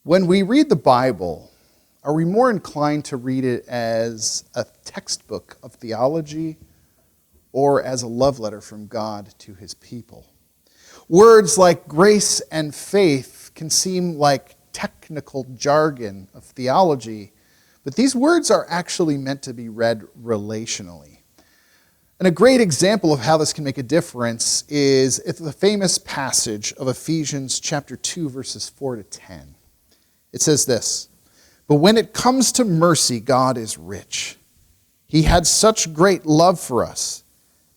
When we read the Bible, are we more inclined to read it as a textbook of theology or as a love letter from God to his people? Words like grace and faith can seem like technical jargon of theology, but these words are actually meant to be read relationally. And a great example of how this can make a difference is the famous passage of Ephesians chapter 2, verses 4 to 10. It says this, "But when it comes to mercy, God is rich. He had such great love for us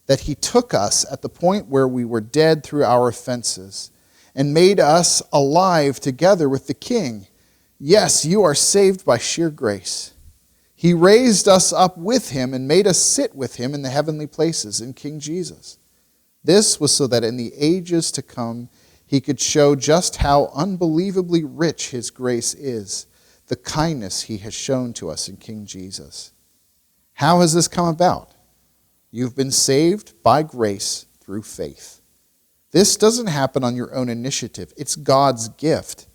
that he took us at the point where we were dead through our offenses and made us alive together with the King. Yes, you are saved by sheer grace. He raised us up with him and made us sit with him in the heavenly places in King Jesus. This was so that in the ages to come he could show just how unbelievably rich his grace is, the kindness he has shown to us in King Jesus. How has this come about? You've been saved by grace through faith. This doesn't happen on your own initiative. It's God's gift.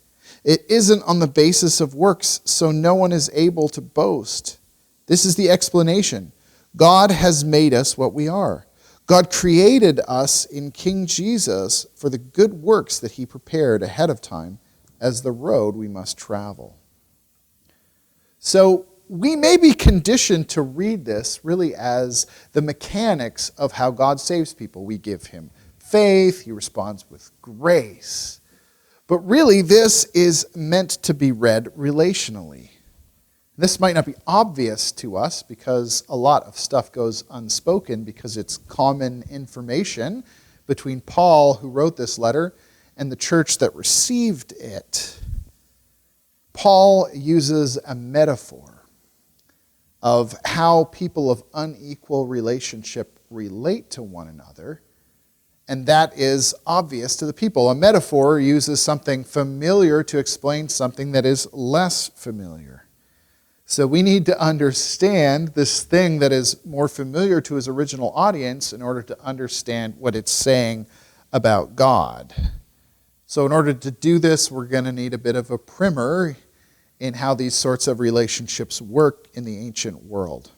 It isn't on the basis of works, so no one is able to boast. This is the explanation. God has made us what we are. God created us in King Jesus for the good works that he prepared ahead of time as the road we must travel." So we may be conditioned to read this really as the mechanics of how God saves people. We give him faith, he responds with grace. But really, this is meant to be read relationally. This might not be obvious to us because a lot of stuff goes unspoken because it's common information between Paul, who wrote this letter, and the church that received it. Paul uses a metaphor of how people of unequal relationship relate to one another, and that is obvious to the people. A metaphor uses something familiar to explain something that is less familiar. So we need to understand this thing that is more familiar to his original audience in order to understand what it's saying about God. So in order to do this, we're going to need a bit of a primer in how these sorts of relationships work in the ancient world.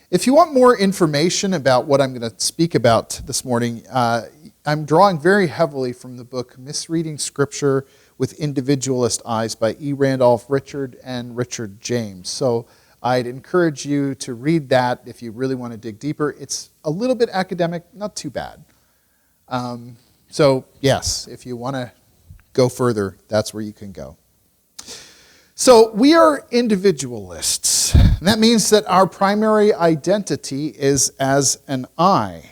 If you want more information about what I'm going to speak about this morning, I'm drawing very heavily from the book Misreading Scripture with Individualist Eyes by E. Randolph Richard and Richard James. So I'd encourage you to read that if you really want to dig deeper. It's a little bit academic, not too bad. So yes, if you want to go further, that's where you can go. So we are individualists. And that means that our primary identity is as an I.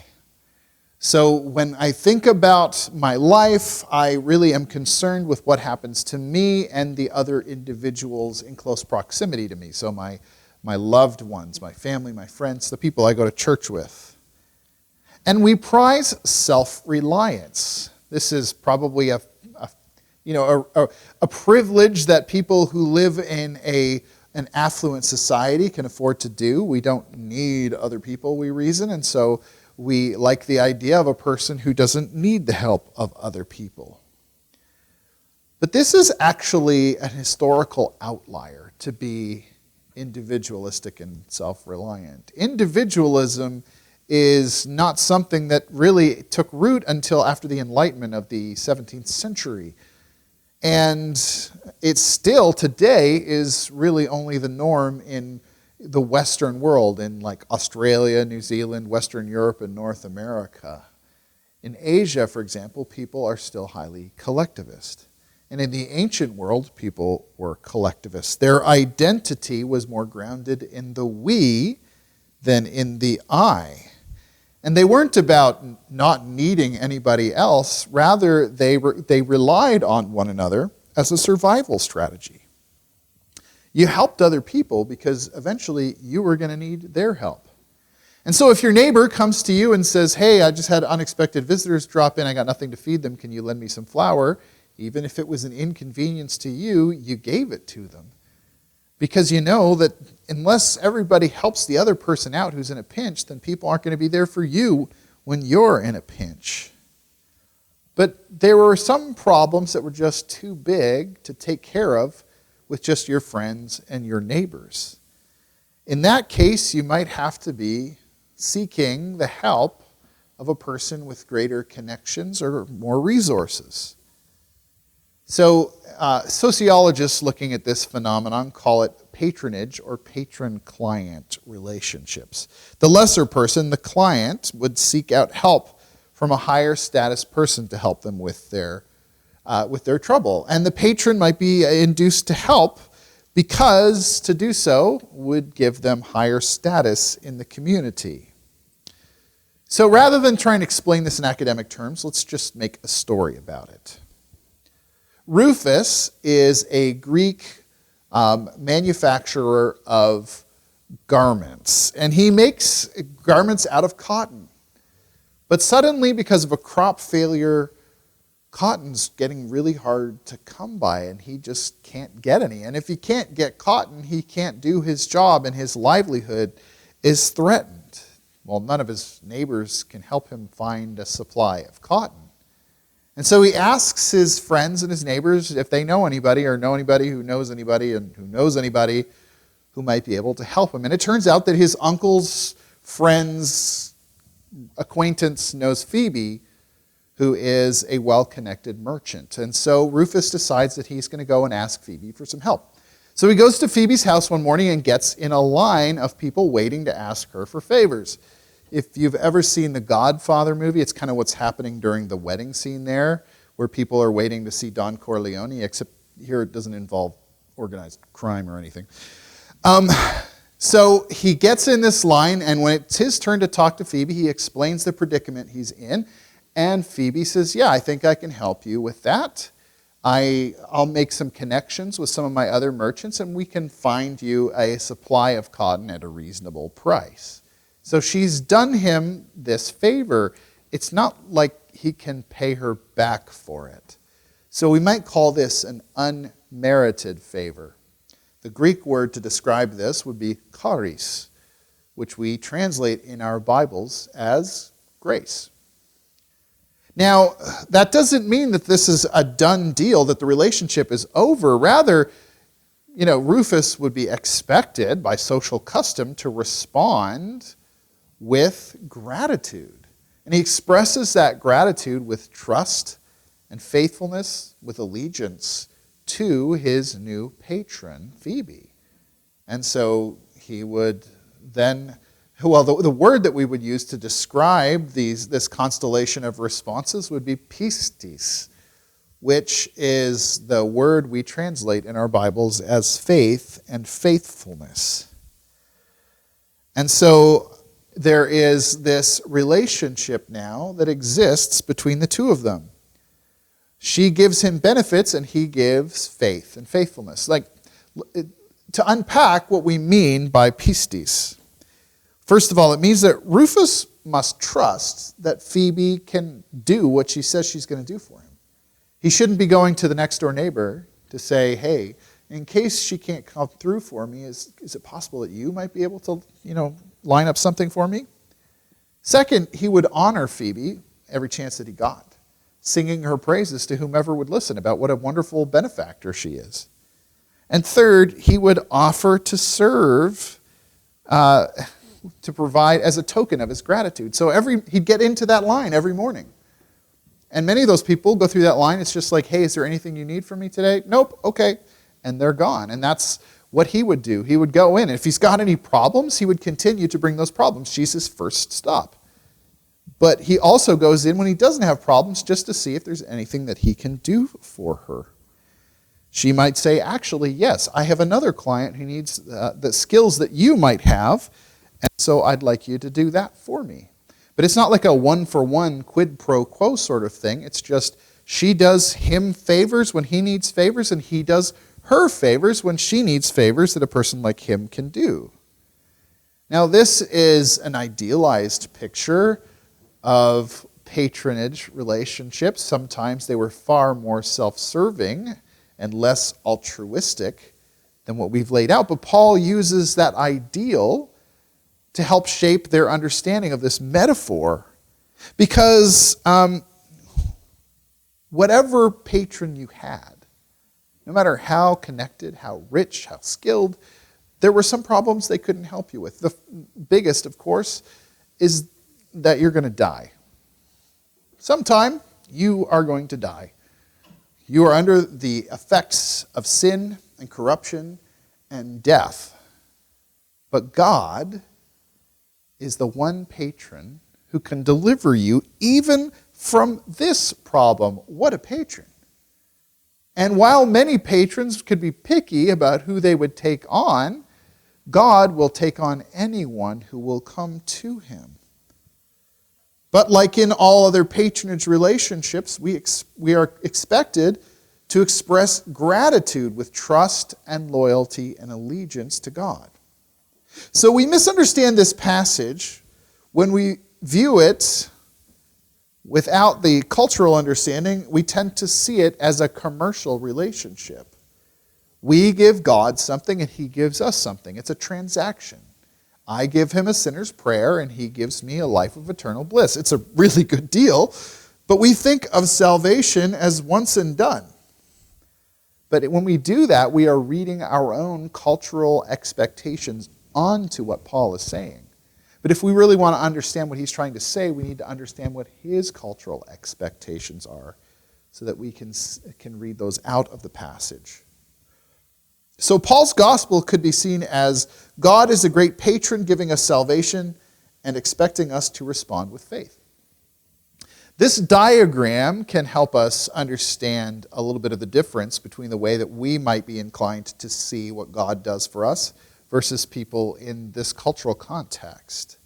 So when I think about my life, I really am concerned with what happens to me and the other individuals in close proximity to me. So my loved ones, my family, my friends, the people I go to church with. And we prize self-reliance. This is probably a privilege that people who live in an affluent society can afford to do. We don't need other people, we reason, and so we like the idea of a person who doesn't need the help of other people. But this is actually an historical outlier to be individualistic and self-reliant. Individualism is not something that really took root until after the Enlightenment of the 17th century. And it still today is really only the norm in the Western world, in like Australia, New Zealand, Western Europe, and North America. In Asia, for example, people are still highly collectivist. And in the ancient world, people were collectivists. Their identity was more grounded in the we than in the I. And they weren't about not needing anybody else. Rather, they relied on one another as a survival strategy. You helped other people because eventually you were going to need their help. And so if your neighbor comes to you and says, "Hey, I just had unexpected visitors drop in. I got nothing to feed them. Can you lend me some flour?" Even if it was an inconvenience to you, you gave it to them. Because you know that unless everybody helps the other person out who's in a pinch, then people aren't going to be there for you when you're in a pinch. But there were some problems that were just too big to take care of with just your friends and your neighbors. In that case, you might have to be seeking the help of a person with greater connections or more resources. So sociologists looking at this phenomenon call it patronage or patron-client relationships. The lesser person, the client, would seek out help from a higher status person to help them with their trouble. And the patron might be induced to help because to do so would give them higher status in the community. So rather than trying to explain this in academic terms, let's just make a story about it. Rufus is a Greek manufacturer of garments, and he makes garments out of cotton. But suddenly, because of a crop failure, cotton's getting really hard to come by, and he just can't get any. And if he can't get cotton, he can't do his job, and his livelihood is threatened. Well, none of his neighbors can help him find a supply of cotton. And so he asks his friends and his neighbors if they know anybody or know anybody who knows anybody and who knows anybody who might be able to help him. And it turns out that his uncle's friend's acquaintance knows Phoebe, who is a well-connected merchant. And so Rufus decides that he's going to go and ask Phoebe for some help. So he goes to Phoebe's house one morning and gets in a line of people waiting to ask her for favors. If you've ever seen the Godfather movie, it's kind of what's happening during the wedding scene there, where people are waiting to see Don Corleone, except here it doesn't involve organized crime or anything. So he gets in this line, and when it's his turn to talk to Phoebe, he explains the predicament he's in, and Phoebe says, yeah, I think I can help you with that. I'll make some connections with some of my other merchants, and we can find you a supply of cotton at a reasonable price. So she's done him this favor. It's not like he can pay her back for it. So we might call this an unmerited favor. The Greek word to describe this would be charis, which we translate in our Bibles as grace. Now, that doesn't mean that this is a done deal, that the relationship is over. Rather, Rufus would be expected by social custom to respond with gratitude. And he expresses that gratitude with trust and faithfulness, with allegiance to his new patron, Phoebe. And so he would then, the word that we would use to describe this constellation of responses would be pistis, which is the word we translate in our Bibles as faith and faithfulness. And so there is this relationship now that exists between the two of them. She gives him benefits and he gives faith and faithfulness. To unpack what we mean by pistis, first of all, it means that Rufus must trust that Phoebe can do what she says she's going to do for him. He shouldn't be going to the next door neighbor to say, hey, in case she can't come through for me, is it possible that you might be able to, line up something for me? Second, he would honor Phoebe every chance that he got, singing her praises to whomever would listen about what a wonderful benefactor she is. And third, he would offer to serve, to provide as a token of his gratitude. So he'd get into that line every morning. And many of those people go through that line. It's just like, hey, is there anything you need from me today? Nope, okay. And they're gone. And that's what he would do. He would go in. And if he's got any problems, he would continue to bring those problems. She's his first stop. But he also goes in when he doesn't have problems just to see if there's anything that he can do for her. She might say, actually, yes, I have another client who needs the skills that you might have, and so I'd like you to do that for me. But it's not like a one-for-one quid pro quo sort of thing. It's just she does him favors when he needs favors, and he does her favors when she needs favors that a person like him can do. Now, this is an idealized picture of patronage relationships. Sometimes they were far more self-serving and less altruistic than what we've laid out. But Paul uses that ideal to help shape their understanding of this metaphor. Because whatever patron you had, No matter how connected, how rich, how skilled, there were some problems they couldn't help you with. The biggest, of course, is that you're going to die. Sometime you are going to die. You are under the effects of sin and corruption and death. But God is the one patron who can deliver you even from this problem. What a patron. And while many patrons could be picky about who they would take on, God will take on anyone who will come to him. But like in all other patronage relationships, we are expected to express gratitude with trust and loyalty and allegiance to God. So we misunderstand this passage when we view it without the cultural understanding. We tend to see it as a commercial relationship. We give God something and he gives us something. It's a transaction. I give him a sinner's prayer and he gives me a life of eternal bliss. It's a really good deal, but we think of salvation as once and done. But when we do that, we are reading our own cultural expectations onto what Paul is saying. But if we really want to understand what he's trying to say, we need to understand what his cultural expectations are so that we can read those out of the passage. So Paul's gospel could be seen as God is a great patron giving us salvation and expecting us to respond with faith. This diagram can help us understand a little bit of the difference between the way that we might be inclined to see what God does for us versus people in this cultural context.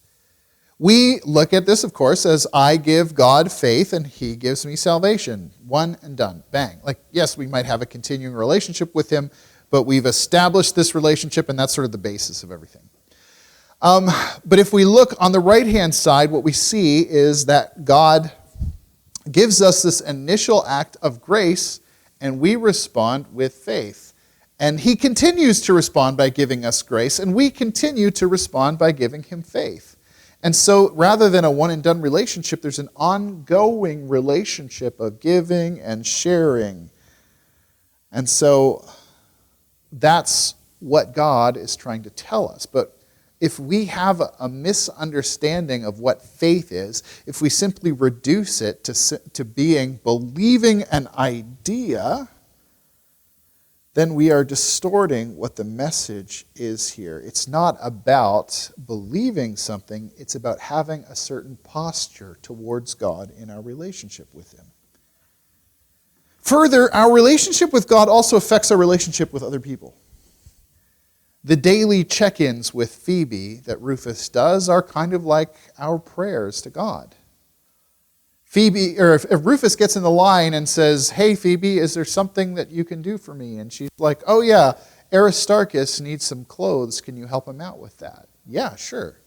We look at this, of course, as I give God faith and he gives me salvation. One and done. Bang. Like, yes, we might have a continuing relationship with him, but we've established this relationship and that's sort of the basis of everything. But if we look on the right-hand side, what we see is that God gives us this initial act of grace and we respond with faith. And he continues to respond by giving us grace, and we continue to respond by giving him faith. And so rather than a one-and-done relationship, there's an ongoing relationship of giving and sharing. And so that's what God is trying to tell us. But if we have a misunderstanding of what faith is, if we simply reduce it to believing an idea, then we are distorting what the message is here. It's not about believing something, it's about having a certain posture towards God in our relationship with him. Further, our relationship with God also affects our relationship with other people. The daily check-ins with Phoebe that Rufus does are kind of like our prayers to God. If Rufus gets in the line and says, "Hey, Phoebe, is there something that you can do for me?" And she's like, "Oh yeah, Aristarchus needs some clothes. Can you help him out with that?" "Yeah, sure."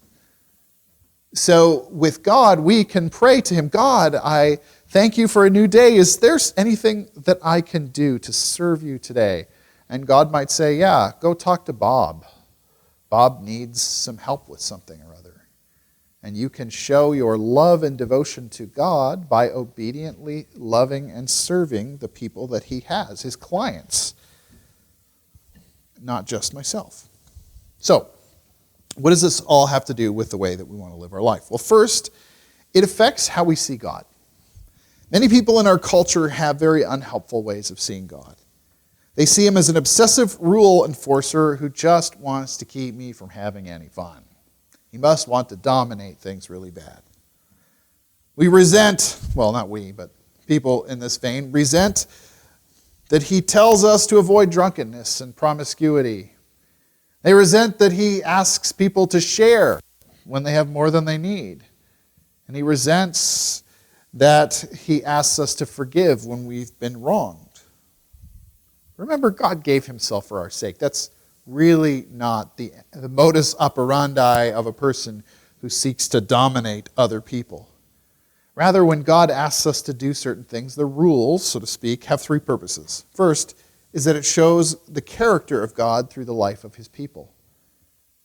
So with God, we can pray to him, "God, I thank you for a new day. Is there anything that I can do to serve you today?" And God might say, "Yeah, go talk to Bob. Bob needs some help with something or other." And you can show your love and devotion to God by obediently loving and serving the people that he has, his clients, not just myself. So, what does this all have to do with the way that we want to live our life? Well, first, it affects how we see God. Many people in our culture have very unhelpful ways of seeing God. They see him as an obsessive rule enforcer who just wants to keep me from having any fun. He must want to dominate things really bad. We resent, well, not we, but people in this vein, resent that he tells us to avoid drunkenness and promiscuity. They resent that he asks people to share when they have more than they need. And he resents that he asks us to forgive when we've been wronged. Remember, God gave himself for our sake. That's really not the modus operandi of a person who seeks to dominate other people. Rather, when God asks us to do certain things, the rules, so to speak, have three purposes. First is that it shows the character of God through the life of his people.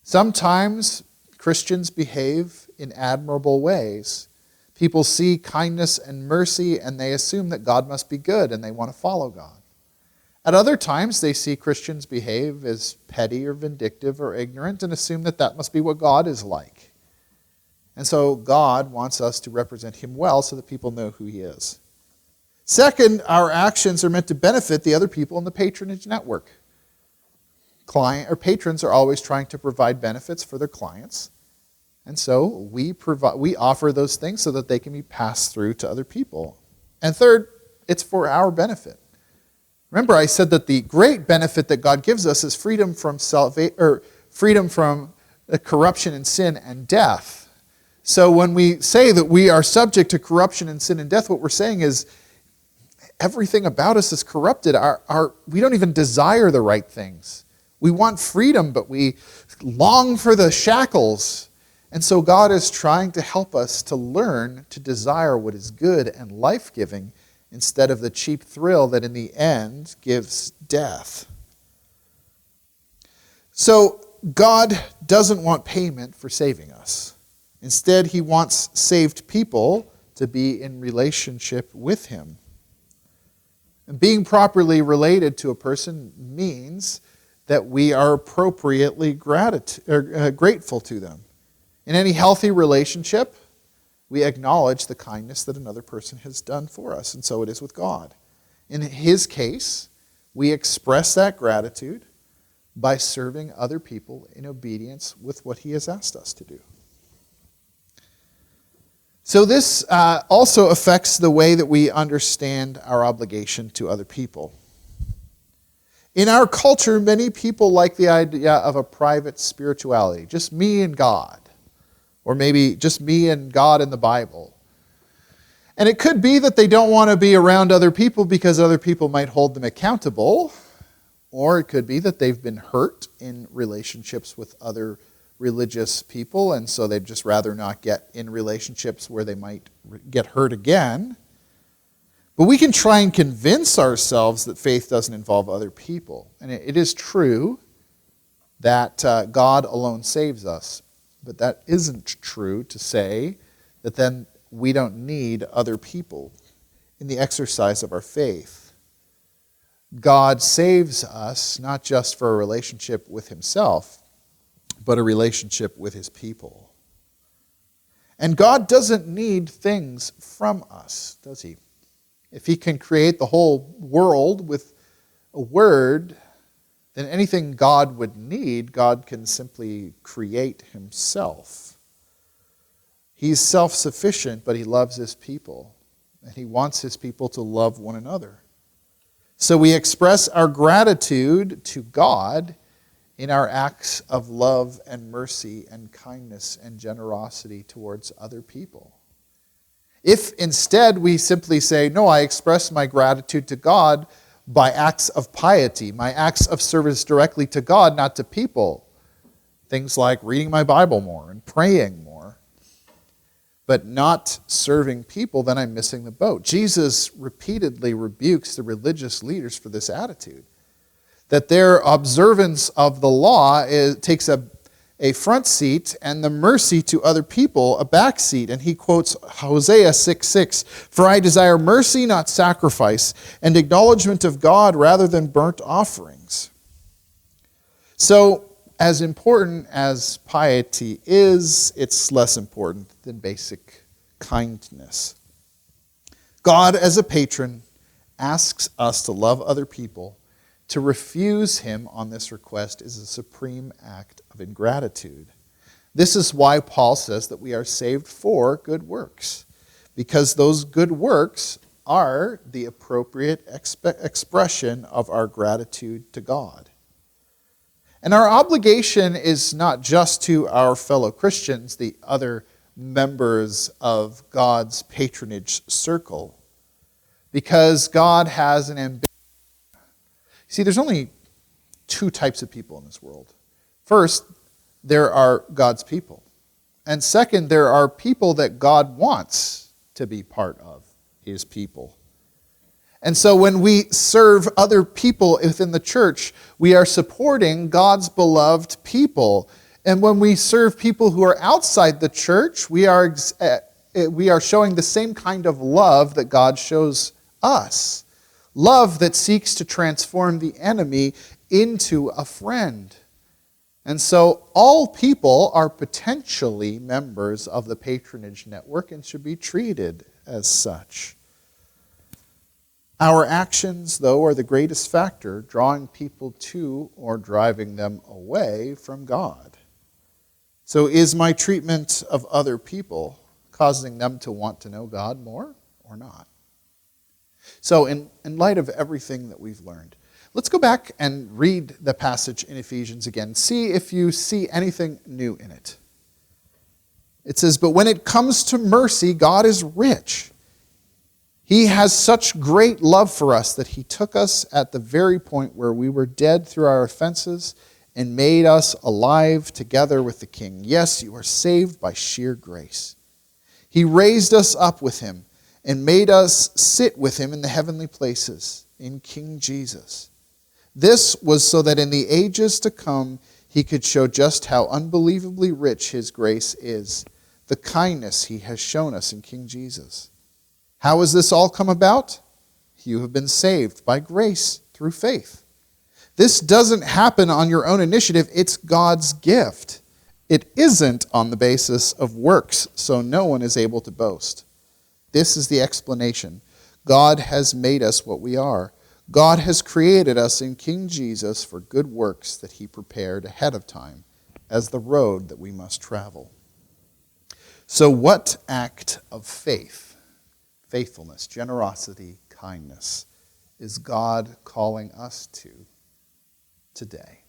Sometimes Christians behave in admirable ways. People see kindness and mercy and they assume that God must be good and they want to follow God. At other times, they see Christians behave as petty or vindictive or ignorant and assume that that must be what God is like. And so God wants us to represent him well so that people know who he is. Second, our actions are meant to benefit the other people in the patronage network. Patrons are always trying to provide benefits for their clients. And so we offer those things so that they can be passed through to other people. And third, it's for our benefit. Remember, I said that the great benefit that God gives us is freedom from corruption and sin and death. So when we say that we are subject to corruption and sin and death, what we're saying is everything about us is corrupted. We don't even desire the right things. We want freedom, but we long for the shackles. And so God is trying to help us to learn to desire what is good and life-giving instead of the cheap thrill that in the end gives death. So God doesn't want payment for saving us. Instead, he wants saved people to be in relationship with him. And being properly related to a person means that we are appropriately grateful to them. In any healthy relationship, we acknowledge the kindness that another person has done for us, and so it is with God. In his case, we express that gratitude by serving other people in obedience with what he has asked us to do. So this also affects the way that we understand our obligation to other people. In our culture, many people like the idea of a private spirituality, just me and God. Or maybe just me and God and the Bible. And it could be that they don't want to be around other people because other people might hold them accountable. Or it could be that they've been hurt in relationships with other religious people, and so they'd just rather not get in relationships where they might get hurt again. But we can try and convince ourselves that faith doesn't involve other people. And it is true that God alone saves us. But that isn't true to say that then we don't need other people in the exercise of our faith. God saves us not just for a relationship with himself, but a relationship with his people. And God doesn't need things from us, does he? If he can create the whole world with a word, then anything God would need, God can simply create himself. He's self-sufficient, but he loves his people. And he wants his people to love one another. So we express our gratitude to God in our acts of love and mercy and kindness and generosity towards other people. If instead we simply say, no, I express my gratitude to God by acts of piety, my acts of service directly to God, not to people. Things like reading my Bible more and praying more, but not serving people, then I'm missing the boat. Jesus repeatedly rebukes the religious leaders for this attitude, that their observance of the law takes a front seat and the mercy to other people a back seat. And he quotes Hosea 6:6, "For I desire mercy, not sacrifice, and acknowledgement of God rather than burnt offerings." So, as important as piety is, it's less important than basic kindness. God, as a patron, asks us to love other people. To refuse him on this request is a supreme act of ingratitude. This is why Paul says that we are saved for good works, because those good works are the appropriate expression of our gratitude to God. And our obligation is not just to our fellow Christians, the other members of God's patronage circle, because God has an ambition. See, there's only two types of people in this world. First, there are God's people. And second, there are people that God wants to be part of his people. And so when we serve other people within the church, we are supporting God's beloved people. And when we serve people who are outside the church, we are showing the same kind of love that God shows us. love that seeks to transform the enemy into a friend. And so all people are potentially members of the patronage network and should be treated as such. Our actions, though, are the greatest factor drawing people to or driving them away from God. So is my treatment of other people causing them to want to know God more or not? So in light of everything that we've learned, let's go back and read the passage in Ephesians again. See if you see anything new in it. It says, "But when it comes to mercy, God is rich. He has such great love for us that he took us at the very point where we were dead through our offenses and made us alive together with the King. Yes, you are saved by sheer grace. He raised us up with him and made us sit with him in the heavenly places in King Jesus. This was so that in the ages to come he could show just how unbelievably rich his grace is, the kindness he has shown us in King Jesus. How has this all come about? You have been saved by grace through faith. This doesn't happen on your own initiative. It's God's gift. It isn't on the basis of works, so no one is able to boast. This is the explanation. God has made us what we are. God has created us in King Jesus for good works that he prepared ahead of time as the road that we must travel." So what act of faith, faithfulness, generosity, kindness is God calling us to today?